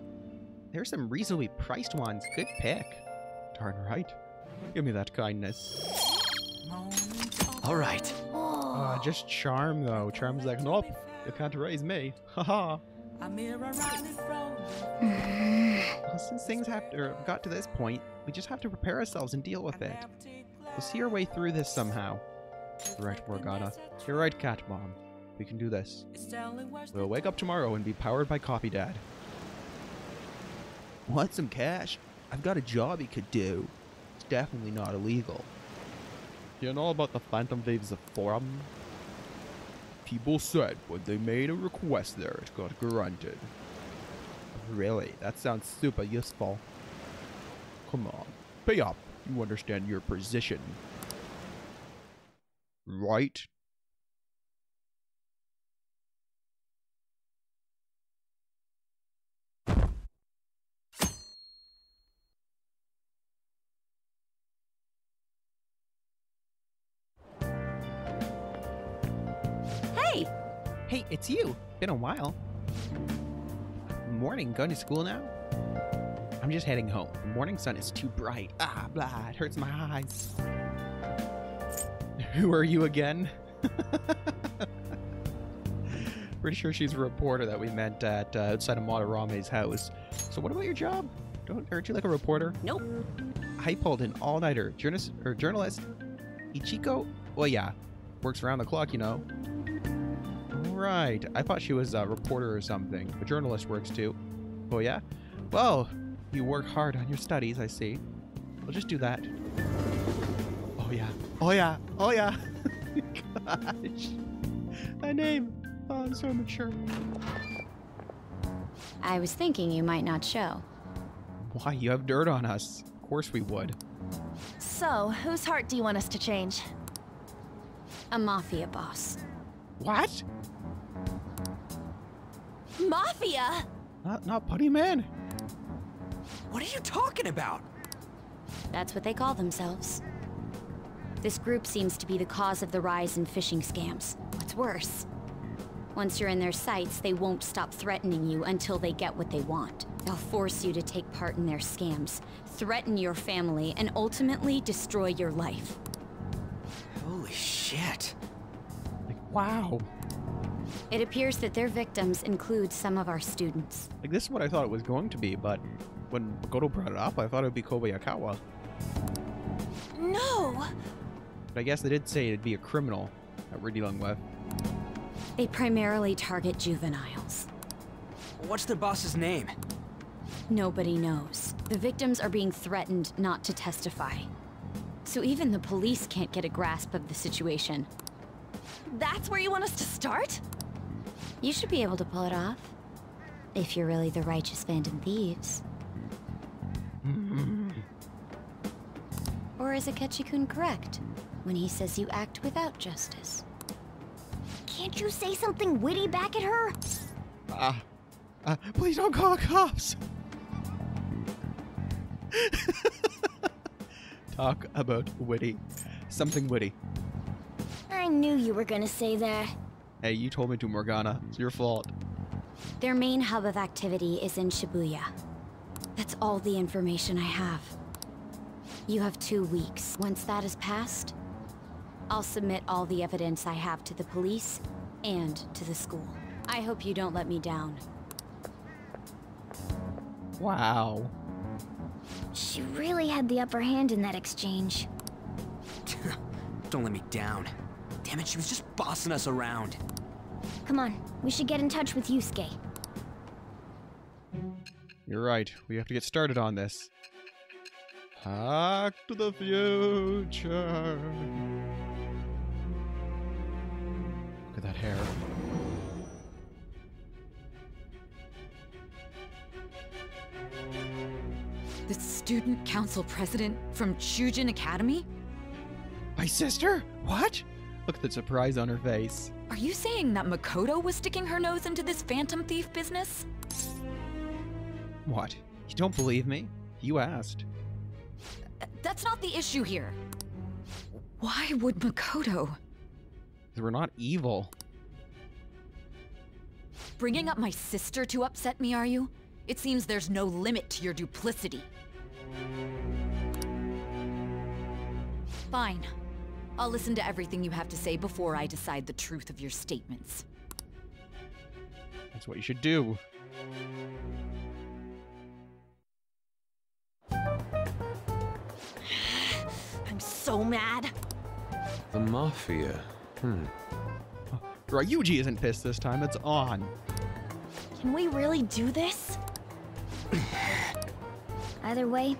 There's some reasonably priced ones. Good pick. Darn right. Give me that kindness. All right. Just charm, though. Charm's like, nope, you can't raise me. Haha. Well, since things got to this point, we just have to prepare ourselves and deal with it. We'll see our way through this somehow. You're right, Morgana. You're right, Cat Mom. We can do this. We'll wake up tomorrow and be powered by Coffee Dad. Want some cash? I've got a job he could do. It's definitely not illegal. You know about the Phantom Thieves Forum? People said when they made a request there, it got granted. Really? That sounds super useful. Come on, pay up. You understand your position. Right? Hey, it's you. Been a while. Morning, going to school now? I'm just heading home. The morning sun is too bright. Ah, blah, it hurts my eyes. Who are you again? Pretty sure she's a reporter that we met at outside of Madarame's house. So what about your job? Aren't you like a reporter? Nope. I pulled an all-nighter. Journalist Ichiko? Well, yeah. Works around the clock, you know. Right. I thought she was a reporter or something. A journalist works too. Oh, yeah? Well, you work hard on your studies, I see. We'll just do that. Oh, yeah. Oh, yeah. Oh, yeah. Gosh. That name. Oh, I'm so mature. I was thinking you might not show. Why? You have dirt on us. Of course we would. So, whose heart do you want us to change? A mafia boss. What? Mafia? Not Putty Man. What are you talking about? That's what they call themselves. This group seems to be the cause of the rise in phishing scams. What's worse, once you're in their sights, they won't stop threatening you until they get what they want. They'll force you to take part in their scams, threaten your family, and ultimately destroy your life. Holy shit. Like, wow. It appears that their victims include some of our students. Like, this is what I thought it was going to be, but when Makoto brought it up, I thought it would be Kobayakawa. No! But I guess they did say it'd be a criminal that we're dealing with. They primarily target juveniles. What's their boss's name? Nobody knows. The victims are being threatened not to testify. So even the police can't get a grasp of the situation. That's where you want us to start? You should be able to pull it off. If you're really the righteous Phantom Thieves. Or is Akechi-kun correct when he says you act without justice? Can't you say something witty back at her? Please don't call the cops. Talk about witty. Something witty. I knew you were gonna say that. Hey, you told me to, Morgana. It's your fault. Their main hub of activity is in Shibuya. That's all the information I have. You have 2 weeks. Once that is passed, I'll submit all the evidence I have to the police and to the school. I hope you don't let me down. Wow. She really had the upper hand in that exchange. Don't let me down. Damn it, she was just bossing us around. Come on, we should get in touch with Yusuke. You're right. We have to get started on this. Back to the future. Look at that hair. The student council president from Chujin Academy? My sister? What? Look at the surprise on her face. Are you saying that Makoto was sticking her nose into this phantom thief business? What? You don't believe me? You asked. That's not the issue here. Why would Makoto? We're not evil. Bringing up my sister to upset me, are you? It seems there's no limit to your duplicity. Fine. I'll listen to everything you have to say before I decide the truth of your statements. That's what you should do. I'm so mad. The Mafia. Ryuji isn't pissed this time, it's on. Can we really do this? Either way,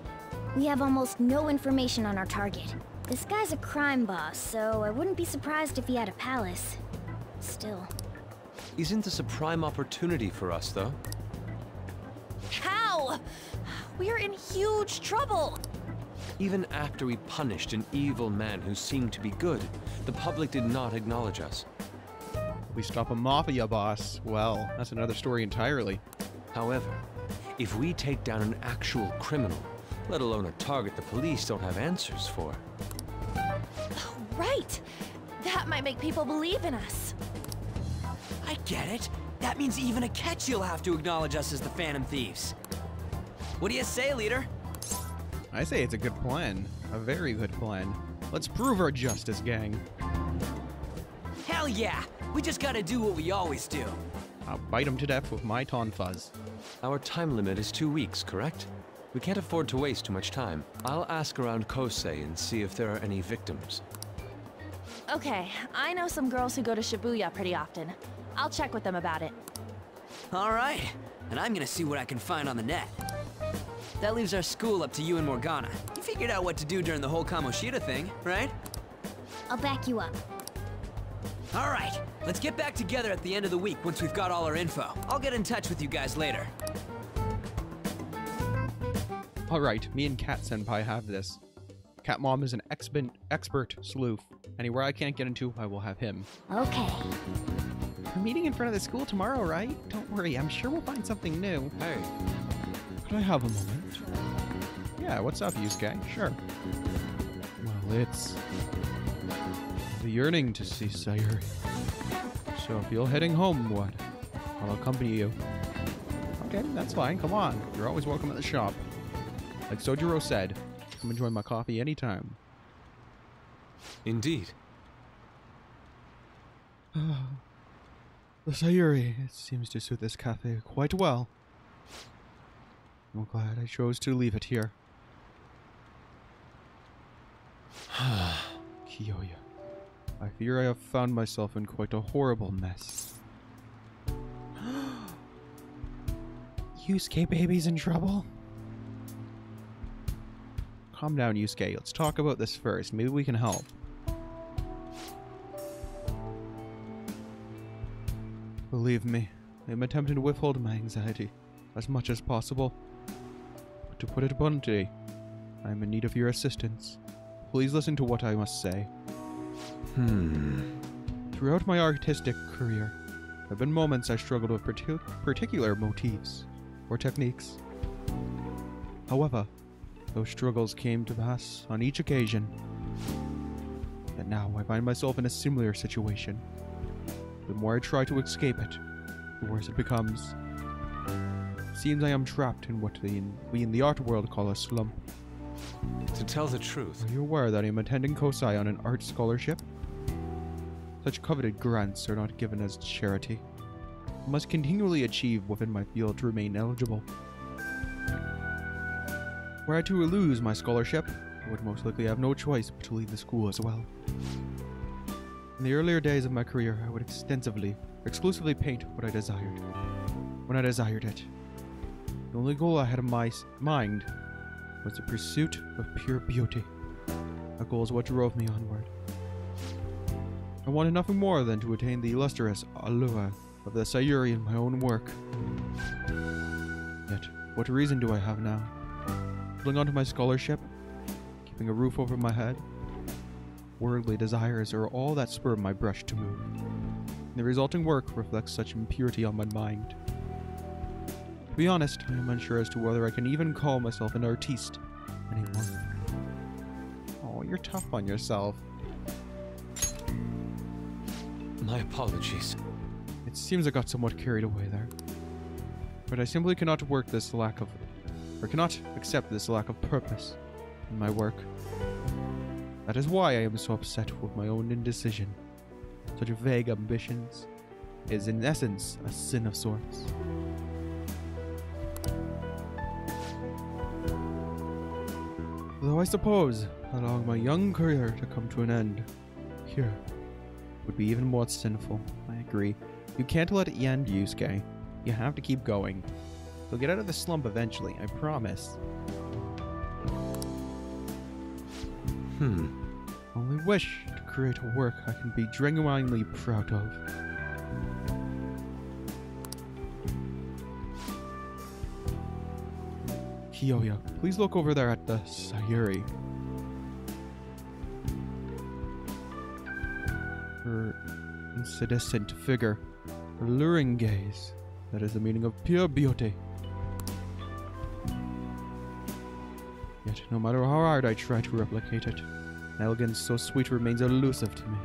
we have almost no information on our target. This guy's a crime boss, so I wouldn't be surprised if he had a palace. Still. Isn't this a prime opportunity for us, though? How? We're in huge trouble. Even after we punished an evil man who seemed to be good, the public did not acknowledge us. We stop a mafia boss. Well, that's another story entirely. However, if we take down an actual criminal, let alone a target the police don't have answers for. Oh, right. That might make people believe in us. I get it. That means even Akechi will have to acknowledge us as the Phantom Thieves. What do you say, leader? I say it's a good plan. A very good plan. Let's prove our justice, gang. Hell yeah! We just gotta do what we always do. I'll bite him to death with my tonfuzz. Our time limit is 2 weeks, correct? We can't afford to waste too much time. I'll ask around Kosei and see if there are any victims. Okay, I know some girls who go to Shibuya pretty often. I'll check with them about it. All right, and I'm gonna see what I can find on the net. That leaves our school up to you and Morgana. You figured out what to do during the whole Kamoshida thing, right? I'll back you up. All right, let's get back together at the end of the week once we've got all our info. I'll get in touch with you guys later. Alright, me and Cat Senpai have this. Cat Mom is an expert sleuth. Anywhere I can't get into, I will have him. Okay. We're meeting in front of the school tomorrow, right? Don't worry, I'm sure we'll find something new. Hey. Could I have a moment? Yeah, what's up, Yusuke? Sure. Well, it's the yearning to see Sayuri. So if you're heading homeward, I'll accompany you. Okay, that's fine. Come on. You're always welcome at the shop. Like Sojiro said, come enjoy my coffee anytime. Indeed. The Sayuri, it seems to suit this cafe quite well. I'm glad I chose to leave it here. Kiyoya, I fear I have found myself in quite a horrible mess. Yusuke baby's in trouble? Calm down, Yusuke. Let's talk about this first. Maybe we can help. Believe me, I am attempting to withhold my anxiety as much as possible. But to put it bluntly, I am in need of your assistance. Please listen to what I must say. Throughout my artistic career, there have been moments I struggled with particular motifs or techniques. However, those struggles came to pass on each occasion. And now I find myself in a similar situation. The more I try to escape it, the worse it becomes. It seems I am trapped in what we in the art world call a slump. To tell the truth, Are you aware that I am attending Kosei on an art scholarship? Such coveted grants are not given as charity. I must continually achieve within my field to remain eligible. Were I to lose my scholarship, I would most likely have no choice but to leave the school as well. In the earlier days of my career, I would exclusively paint what I desired, when I desired it. The only goal I had in my mind was the pursuit of pure beauty. That goal is what drove me onward. I wanted nothing more than to attain the illustrious allure of the Sayuri in my own work. Yet, what reason do I have now? Holding on to my scholarship? Keeping a roof over my head? Worldly desires are all that spur my brush to move. The resulting work reflects such impurity on my mind. To be honest, I am unsure as to whether I can even call myself an artiste anymore. Oh, you're tough on yourself. my apologies. It seems I got somewhat carried away there. But I simply cannot cannot accept this lack of purpose in my work. That is why I am so upset with my own indecision. Such vague ambitions is in essence a sin of sorts. Though I suppose allowing my young career to come to an end here would be even more sinful. I agree. You can't let it end, Yusuke. You have to keep going. You'll get out of the slump eventually, I promise. Only wish to create a work I can be genuinely proud of. Kiyoya, please look over there at the Sayuri. Her incandescent figure, her luring gaze. That is the meaning of pure beauty. Yet, no matter how hard I try to replicate it, elegance so sweet remains elusive to me.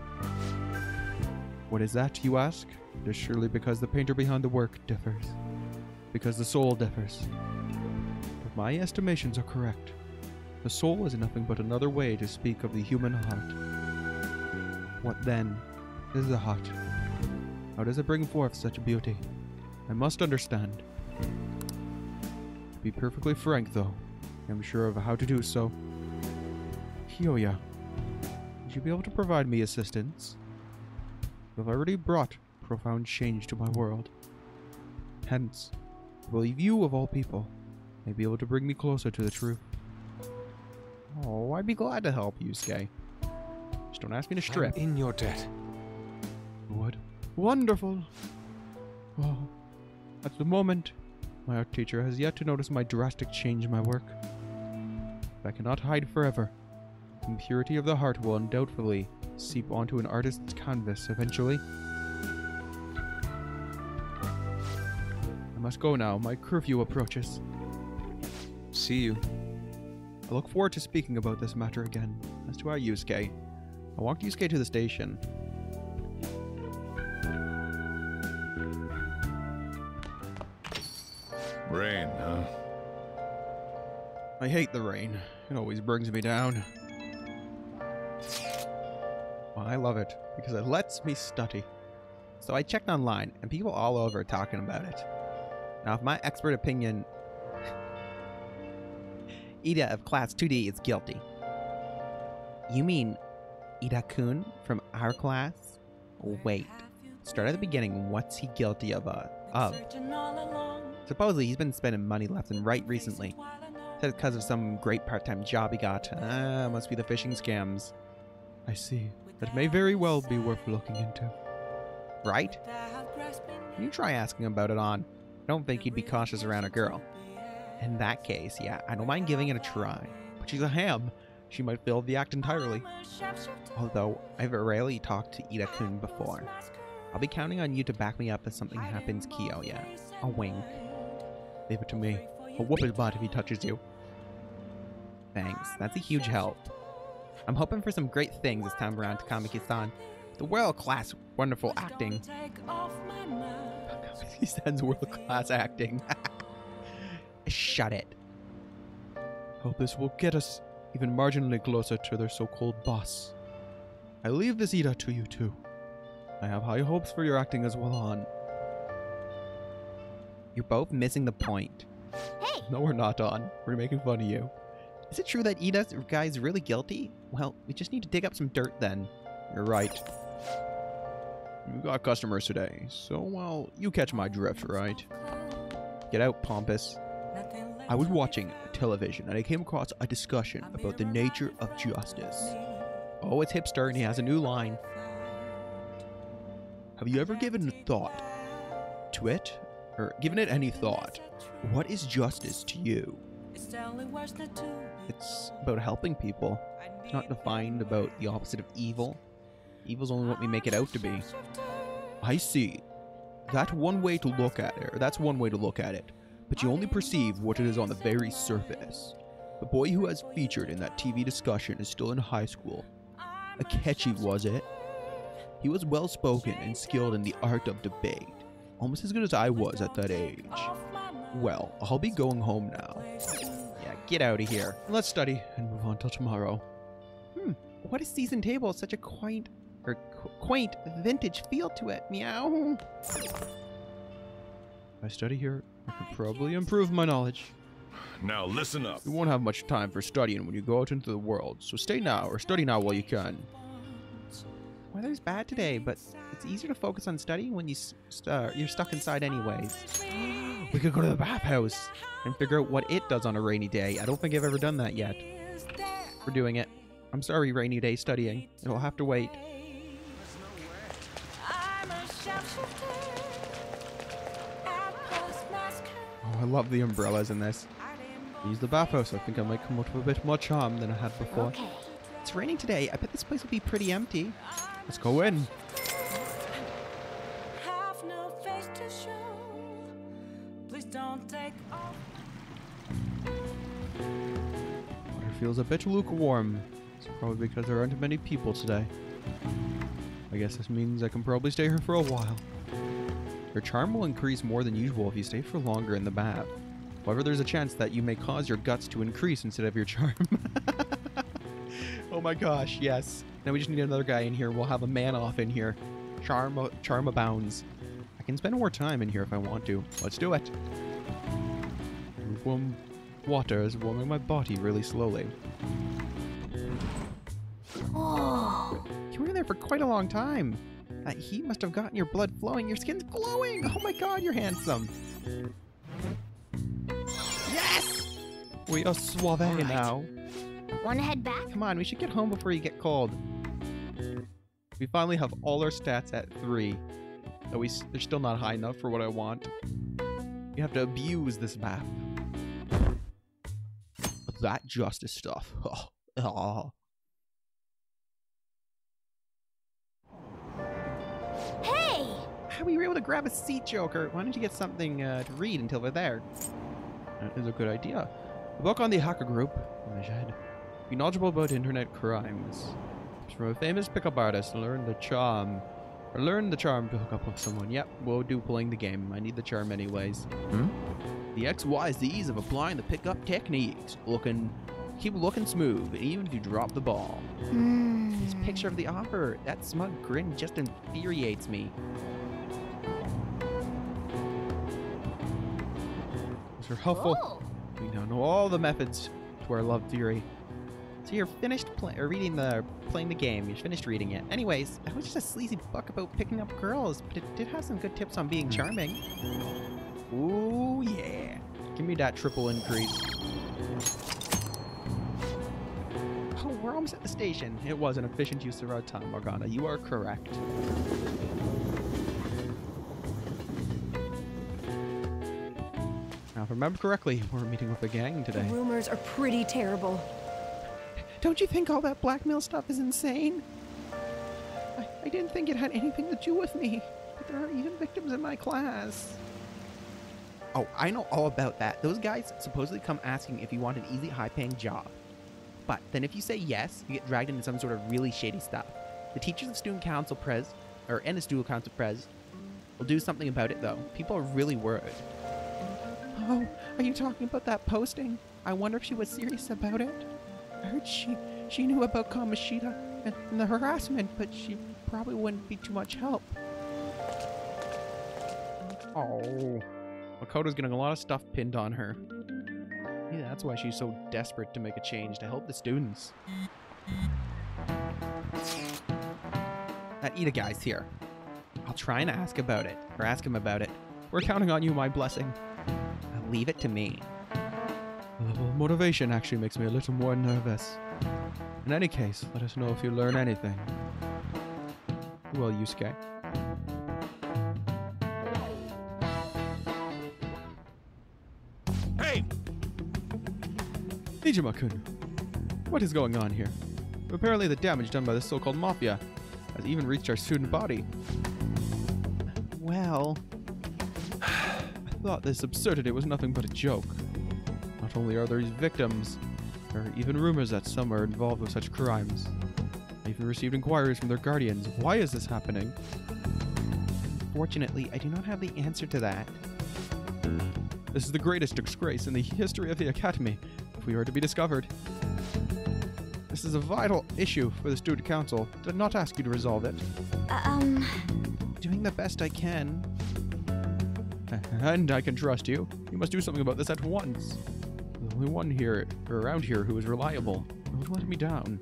What is that, you ask? It is surely because the painter behind the work differs. Because the soul differs. If my estimations are correct, the soul is nothing but another way to speak of the human heart. What then is the heart? How does it bring forth such beauty? I must understand. To be perfectly frank, though, I'm sure of how to do so. Kyoya, would you be able to provide me assistance? You have already brought profound change to my world. Hence, I believe you, of all people, may be able to bring me closer to the truth. Oh, I'd be glad to help, Yusuke. Just don't ask me to strip. I'm in your debt. What? Wonderful! Oh, at the moment, my art teacher has yet to notice my drastic change in my work. But I cannot hide forever. The impurity of the heart will undoubtedly seep onto an artist's canvas eventually. I must go now. My curfew approaches. See you. I look forward to speaking about this matter again. As to our Yusuke, I walked Yusuke to the station. Rain, huh? I hate the rain. It always brings me down. Well, I love it because it lets me study. So I checked online and people all over are talking about it. Now, if my expert opinion, Ida of class 2D is guilty. You mean Ida-kun from our class? Wait. Start at the beginning. What's he guilty of? Supposedly, he's been spending money left and right recently. Said it's because of some great part-time job he got. Must be the phishing scams. I see. That may very well be worth looking into. Right? Can you try asking about it on? I don't think he'd be cautious around a girl. In that case, yeah, I don't mind giving it a try. But she's a ham. She might fail the act entirely. Although, I've rarely talked to Ida-kun before. I'll be counting on you to back me up if something happens, Kyoya. A wink. Leave it to me. I'll whoop his butt if he touches you. Thanks, that's a huge help. I'm hoping for some great things this time around, Takamaki-san. The world-class, wonderful acting. He sends world-class acting. Shut it. Hope this will get us even marginally closer to their so-called boss. I leave this Ida to you too. I have high hopes for your acting as well on. You're both missing the point. Hey! No, we're not on. We're making fun of you. Is it true that Ida's guy is really guilty? Well, we just need to dig up some dirt then. You're right. We've got customers today, so, well, you catch my drift, right? Get out, pompous. I was watching television and I came across a discussion about the nature of justice. Oh, it's hipster and he has a new line. Have you ever given a thought to it? Or given it any thought? What is justice to you? It's about helping people. It's not defined about the opposite of evil. Evil's only what we make it out to be. I see. That's one way to look at it, or that's one way to look at it. But you only perceive what it is on the very surface. The boy who has featured in that TV discussion is still in high school. Akechi, was it? He was well-spoken and skilled in the art of debate. Almost as good as I was at that age. Well, I'll be going home now. Yeah, get out of here. Let's study and move on till tomorrow. What a seasoned table, such a quaint vintage feel to it. Meow. If I study here, I could probably improve my knowledge. Now listen up. You won't have much time for studying when you go out into the world, so stay now or study now while you can. Weather's bad today, but it's easier to focus on studying when you're stuck inside anyways. We could go to the bathhouse and figure out what it does on a rainy day. I don't think I've ever done that yet. We're doing it. I'm sorry, rainy day studying. It'll have to wait. Oh, I love the umbrellas in this. Use the bathhouse. I think I might come out with a bit more charm than I had before. Okay. It's raining today. I bet this place will be pretty empty. Let's go in. Water feels a bit lukewarm. It's probably because there aren't many people today. I guess this means I can probably stay here for a while. Your charm will increase more than usual if you stay for longer in the bath. However, there's a chance that you may cause your guts to increase instead of your charm. Oh my gosh, yes. Now we just need another guy in here. We'll have a man off in here. Charm abounds. can spend more time in here if I want to. Let's do it. Warm water is warming my body really slowly. Whoa. You were in there for quite a long time. That heat must have gotten your blood flowing. Your skin's glowing. Oh my god, you're handsome. Yes! We are suave now. Wanna head back? Come on, we should get home before you get cold. We finally have all our stats at 3. Though they're still not high enough for what I want. You have to abuse this map. That justice stuff. Oh. Hey! We were able to grab a seat, Joker. Why don't you get something to read until we're there? That is a good idea. A book on the hacker group. Be knowledgeable about internet crimes. It's from a famous pickup artist. Learn the charm to hook up with someone. Yep, we'll do playing the game. I need the charm anyways. The XYZs of applying the pickup techniques. Keep looking smooth, even if you drop the ball. This picture of the offer, that smug grin just infuriates me. Those are helpful. Whoa. We now know all the methods to our love theory. So you're finished playing the game. You're finished reading it. Anyways, that was just a sleazy book about picking up girls, but it did have some good tips on being charming. Ooh yeah! Give me that triple increase. Oh, we're almost at the station. It was an efficient use of our time, Morgana. You are correct. Now, if I remember correctly, we're meeting with a gang today. The rumors are pretty terrible. Don't you think all that blackmail stuff is insane? I didn't think it had anything to do with me. But there are even victims in my class. Oh, I know all about that. Those guys supposedly come asking if you want an easy, high-paying job. But then if you say yes, you get dragged into some sort of really shady stuff. The teachers of student council and the student council prez will do something about it, though. People are really worried. Oh, are you talking about that posting? I wonder if she was serious about it. I heard she knew about Kamoshida and the harassment, but she probably wouldn't be too much help. Oh, Makoto's getting a lot of stuff pinned on her. Yeah, that's why she's so desperate to make a change, to help the students. That Ida guy's here. I'll try and ask him about it. We're counting on you, my blessing. Now leave it to me. The level of motivation actually makes me a little more nervous. In any case, let us know if you learn anything. Well, Yusuke. Hey! Nijima-kun, what is going on here? Apparently the damage done by the so-called mafia has even reached our student body. Well, I thought this absurdity was nothing but a joke. Not only are there these victims, there are even rumors that some are involved with such crimes. I even received inquiries from their guardians. Why is this happening? Unfortunately, I do not have the answer to that. This is the greatest disgrace in the history of the Academy, if we are to be discovered. This is a vital issue for the student council. Did not ask you to resolve it. Doing the best I can. And I can trust you. You must do something about this at once. The only one here, or around here, who is reliable. Don't let me down.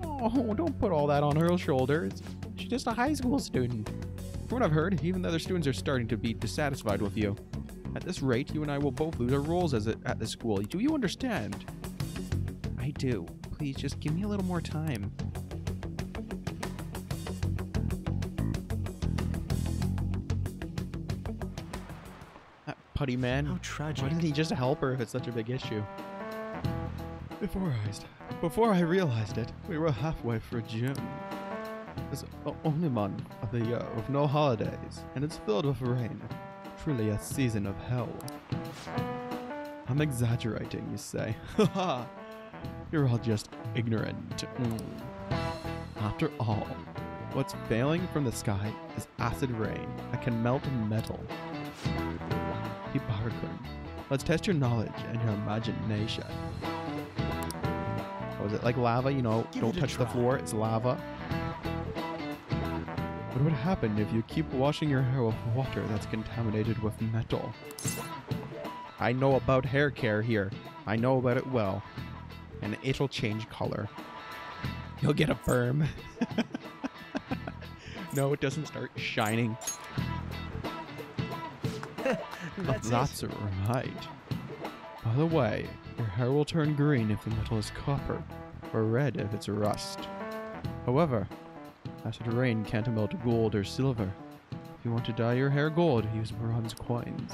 Oh, don't put all that on her shoulders. She's just a high school student. From what I've heard, even the other students are starting to be dissatisfied with you. At this rate, you and I will both lose our roles at this school. Do you understand? I do. Please, just give me a little more time. That putty man. How tragic. Why doesn't he just help her if it's such a big issue? Before I realized it, we were halfway through June. It's the only month of the year with no holidays, and it's filled with rain. Truly a season of hell. I'm exaggerating, you say. Haha. You're all just ignorant. After all, what's failing from the sky is acid rain that can melt metal. Hibaru-kun, let's test your knowledge and your imagination. Was it like lava? You know, don't touch the floor, it's lava. What would happen if you keep washing your hair with water that's contaminated with metal? I know about hair care here. I know about it well. And it'll change color. You'll get a perm. No, it doesn't start shining. That's right. By the way, your hair will turn green if the metal is copper, or red if it's rust. However, acid rain can't melt gold or silver. If you want to dye your hair gold, use bronze coins.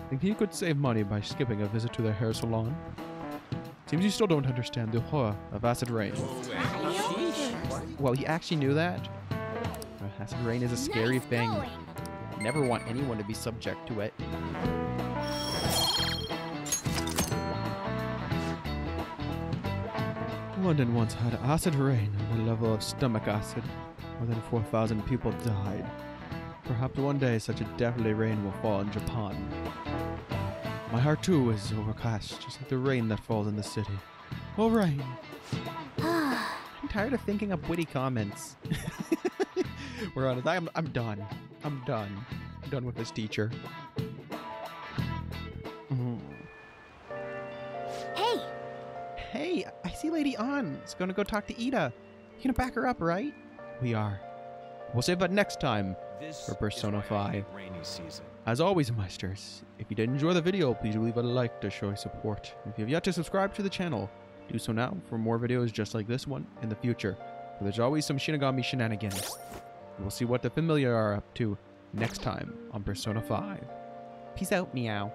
Think you could save money by skipping a visit to the hair salon? Seems you still don't understand the horror of acid rain. Well, you actually knew that? Acid rain is a scary thing. Never want anyone to be subject to it. London once had acid rain on the level of stomach acid. More than 4,000 people died. Perhaps one day such a deathly rain will fall in Japan. My heart too is overcast, just like the rain that falls in the city. Oh, rain! I'm tired of thinking of witty comments. We're on it. I'm done. I'm done. I'm done with this teacher. Hey! Hey, I see Lady Ann's gonna go talk to Ida. You gonna back her up, right? We are. We'll save that next time for Persona 5. As always, Meisters, if you did enjoy the video, please leave a like to show your support. If you have yet to subscribe to the channel, do so now for more videos just like this one in the future. But there's always some Shinigami shenanigans. We'll see what the familiar are up to next time on Persona 5. Peace out, meow.